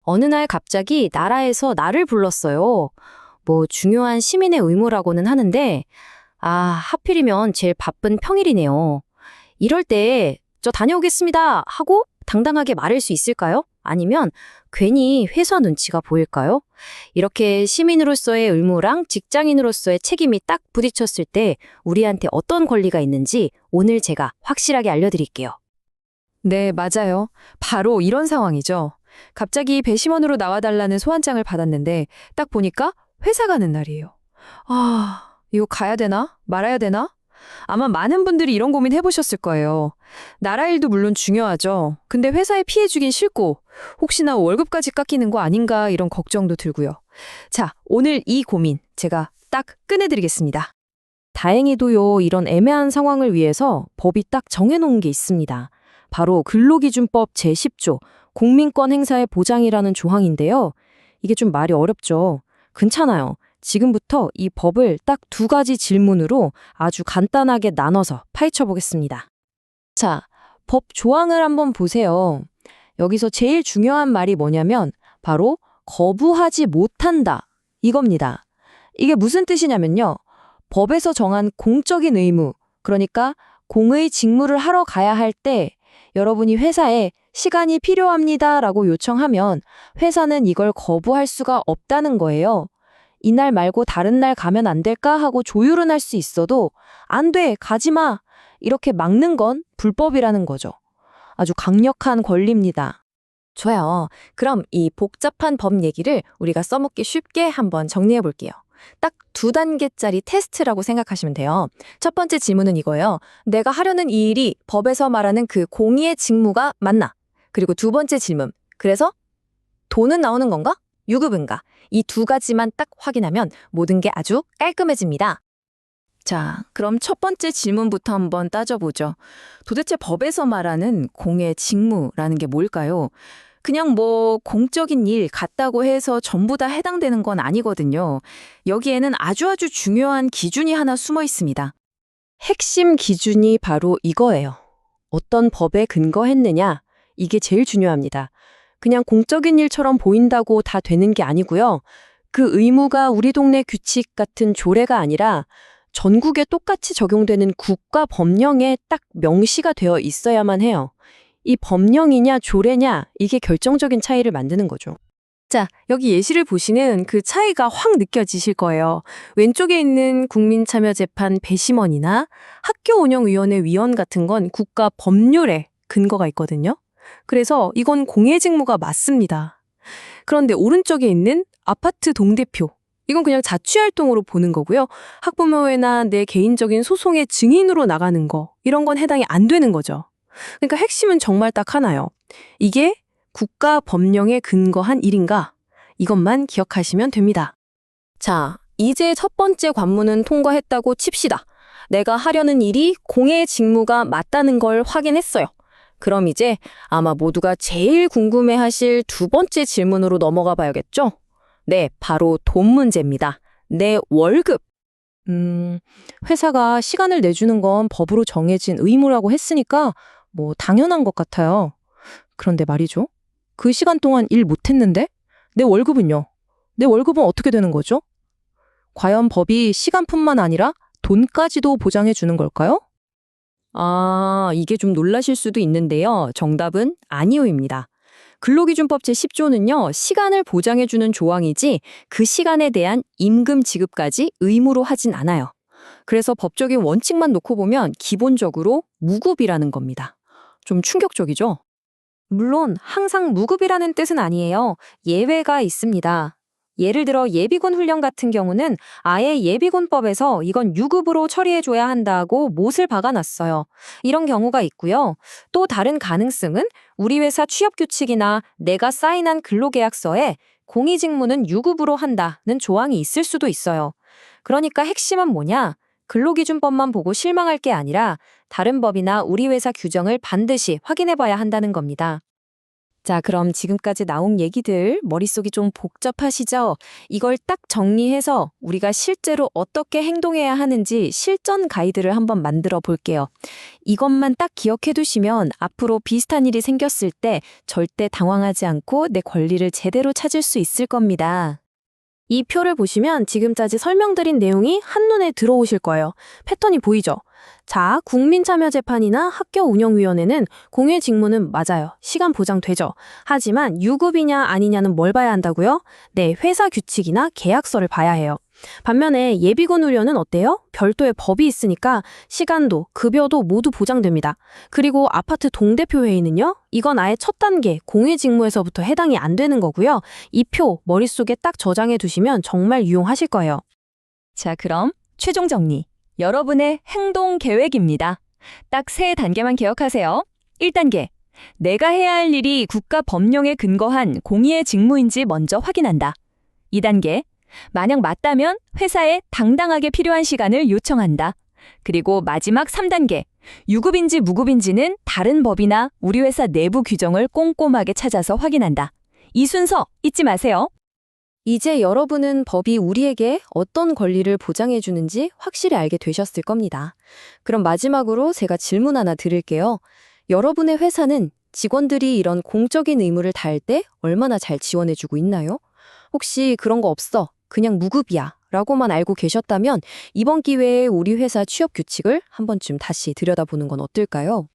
어느 날 갑자기 나라에서 나를 불렀어요. 뭐 중요한 시민의 의무라고는 하는데, 하필이면 제일 바쁜 평일이네요. 이럴 때, 저 다녀오겠습니다 하고 당당하게 말할 수 있을까요? 아니면 괜히 회사 눈치가 보일까요? 이렇게 시민으로서의 의무랑 직장인으로서의 책임이 딱 부딪혔을 때 우리한테 어떤 권리가 있는지 오늘 제가 확실하게 알려드릴게요. 네, 맞아요. 바로 이런 상황이죠. 갑자기 배심원으로 나와달라는 소환장을 받았는데 딱 보니까 회사 가는 날이에요. 이거 가야 되나? 말아야 되나? 아마 많은 분들이 이런 고민 해보셨을 거예요. 나라 일도 물론 중요하죠. 근데 회사에 피해 주긴 싫고 혹시나 월급까지 깎이는 거 아닌가 이런 걱정도 들고요. 자, 오늘 이 고민 제가 딱 끝내드리겠습니다. 다행히도요, 이런 애매한 상황을 위해서 법이 딱 정해놓은 게 있습니다. 바로 근로기준법 제10조 공민권 행사의 보장이라는 조항인데요. 이게 좀 말이 어렵죠. 괜찮아요. 지금부터 이 법을 딱 두 가지 질문으로 아주 간단하게 나눠서 파헤쳐 보겠습니다. 자, 법 조항을 한번 보세요. 여기서 제일 중요한 말이 뭐냐면 바로 거부하지 못한다. 이겁니다. 이게 무슨 뜻이냐면요. 법에서 정한 공적인 의무, 그러니까 공의 직무를 하러 가야 할 때 여러분이 회사에 시간이 필요합니다라고 요청하면 회사는 이걸 거부할 수가 없다는 거예요. 이날 말고 다른 날 가면 안 될까 하고 조율은 할 수 있어도 안 돼, 가지 마. 이렇게 막는 건 불법이라는 거죠. 아주 강력한 권리입니다. 좋아요. 그럼 이 복잡한 법 얘기를 우리가 써먹기 쉽게 한번 정리해 볼게요. 딱 2단계짜리 테스트라고 생각하시면 돼요. 첫 번째 질문은 이거예요. 내가 하려는 이 일이 법에서 말하는 그 공의의 직무가 맞나? 그리고 두 번째 질문. 그래서 돈은 나오는 건가? 유급인가? 이 두 가지만 딱 확인하면 모든 게 아주 깔끔해집니다. 자, 그럼 첫 번째 질문부터 한번 따져보죠. 도대체 법에서 말하는 공의 직무라는 게 뭘까요? 그냥 뭐 공적인 일 같다고 해서 전부 다 해당되는 건 아니거든요. 여기에는 아주 중요한 기준이 하나 숨어 있습니다. 핵심 기준이 바로 이거예요. 어떤 법에 근거했느냐? 이게 제일 중요합니다. 그냥 공적인 일처럼 보인다고 다 되는 게 아니고요. 그 의무가 우리 동네 규칙 같은 조례가 아니라 전국에 똑같이 적용되는 국가 법령에 딱 명시가 되어 있어야만 해요. 이 법령이냐 조례냐 이게 결정적인 차이를 만드는 거죠. 자, 여기 예시를 보시는 그 차이가 확 느껴지실 거예요. 왼쪽에 있는 국민참여재판 배심원이나 학교운영위원회 위원 같은 건 국가 법률에 근거가 있거든요. 그래서 이건 공예직무가 맞습니다. 그런데 오른쪽에 있는 아파트 동대표, 이건 그냥 자취활동으로 보는 거고요. 학부모회나 내 개인적인 소송의 증인으로 나가는 거, 이런 건 해당이 안 되는 거죠. 그러니까 핵심은 정말 딱 하나요. 이게 국가 법령에 근거한 일인가? 이것만 기억하시면 됩니다. 자, 이제 첫 번째 관문은 통과했다고 칩시다. 내가 하려는 일이 공의 직무가 맞다는 걸 확인했어요. 그럼 이제 아마 모두가 제일 궁금해하실 두 번째 질문으로 넘어가 봐야겠죠? 네, 바로 돈 문제입니다. 내 월급. 회사가 시간을 내주는 건 법으로 정해진 의무라고 했으니까 뭐 당연한 것 같아요. 그런데 말이죠. 그 시간 동안 일 못했는데 내 월급은요? 내 월급은 어떻게 되는 거죠? 과연 법이 시간뿐만 아니라 돈까지도 보장해 주는 걸까요? 이게 좀 놀라실 수도 있는데요. 정답은 아니오입니다. 근로기준법 제10조는요, 시간을 보장해주는 조항이지 그 시간에 대한 임금 지급까지 의무로 하진 않아요. 그래서 법적인 원칙만 놓고 보면 기본적으로 무급이라는 겁니다. 좀 충격적이죠? 물론 항상 무급이라는 뜻은 아니에요. 예외가 있습니다. 예를 들어 예비군 훈련 같은 경우는 아예 예비군법에서 이건 유급으로 처리해줘야 한다고 못을 박아놨어요. 이런 경우가 있고요. 또 다른 가능성은 우리 회사 취업규칙이나 내가 사인한 근로계약서에 공의직무는 유급으로 한다는 조항이 있을 수도 있어요. 그러니까 핵심은 뭐냐? 근로기준법만 보고 실망할 게 아니라 다른 법이나 우리 회사 규정을 반드시 확인해봐야 한다는 겁니다. 자, 그럼 지금까지 나온 얘기들 머릿속이 좀 복잡하시죠? 이걸 딱 정리해서 우리가 실제로 어떻게 행동해야 하는지 실전 가이드를 한번 만들어 볼게요. 이것만 딱 기억해 두시면 앞으로 비슷한 일이 생겼을 때 절대 당황하지 않고 내 권리를 제대로 찾을 수 있을 겁니다. 이 표를 보시면 지금까지 설명드린 내용이 한눈에 들어오실 거예요. 패턴이 보이죠? 자, 국민참여재판이나 학교운영위원회는 공회 직무는 맞아요. 시간 보장되죠. 하지만 유급이냐 아니냐는 뭘 봐야 한다고요? 네, 회사 규칙이나 계약서를 봐야 해요. 반면에 예비군 훈련은 어때요? 별도의 법이 있으니까 시간도, 급여도 모두 보장됩니다. 그리고 아파트 동대표 회의는요? 이건 아예 첫 단계, 공회 직무에서부터 해당이 안 되는 거고요. 이 표 머릿속에 딱 저장해 두시면 정말 유용하실 거예요. 자, 그럼 최종 정리. 여러분의 행동 계획입니다. 딱 3단계만 기억하세요. 1단계. 내가 해야 할 일이 국가 법령에 근거한 공의의 직무인지 먼저 확인한다. 2단계. 만약 맞다면 회사에 당당하게 필요한 시간을 요청한다. 그리고 마지막 3단계. 유급인지 무급인지는 다른 법이나 우리 회사 내부 규정을 꼼꼼하게 찾아서 확인한다. 이 순서 잊지 마세요. 이제 여러분은 법이 우리에게 어떤 권리를 보장해 주는지 확실히 알게 되셨을 겁니다. 그럼 마지막으로 제가 질문 하나 드릴게요. 여러분의 회사는 직원들이 이런 공적인 의무를 다할 때 얼마나 잘 지원해 주고 있나요? 혹시 그런 거 없어, 그냥 무급이야 라고만 알고 계셨다면 이번 기회에 우리 회사 취업 규칙을 한 번쯤 다시 들여다보는 건 어떨까요?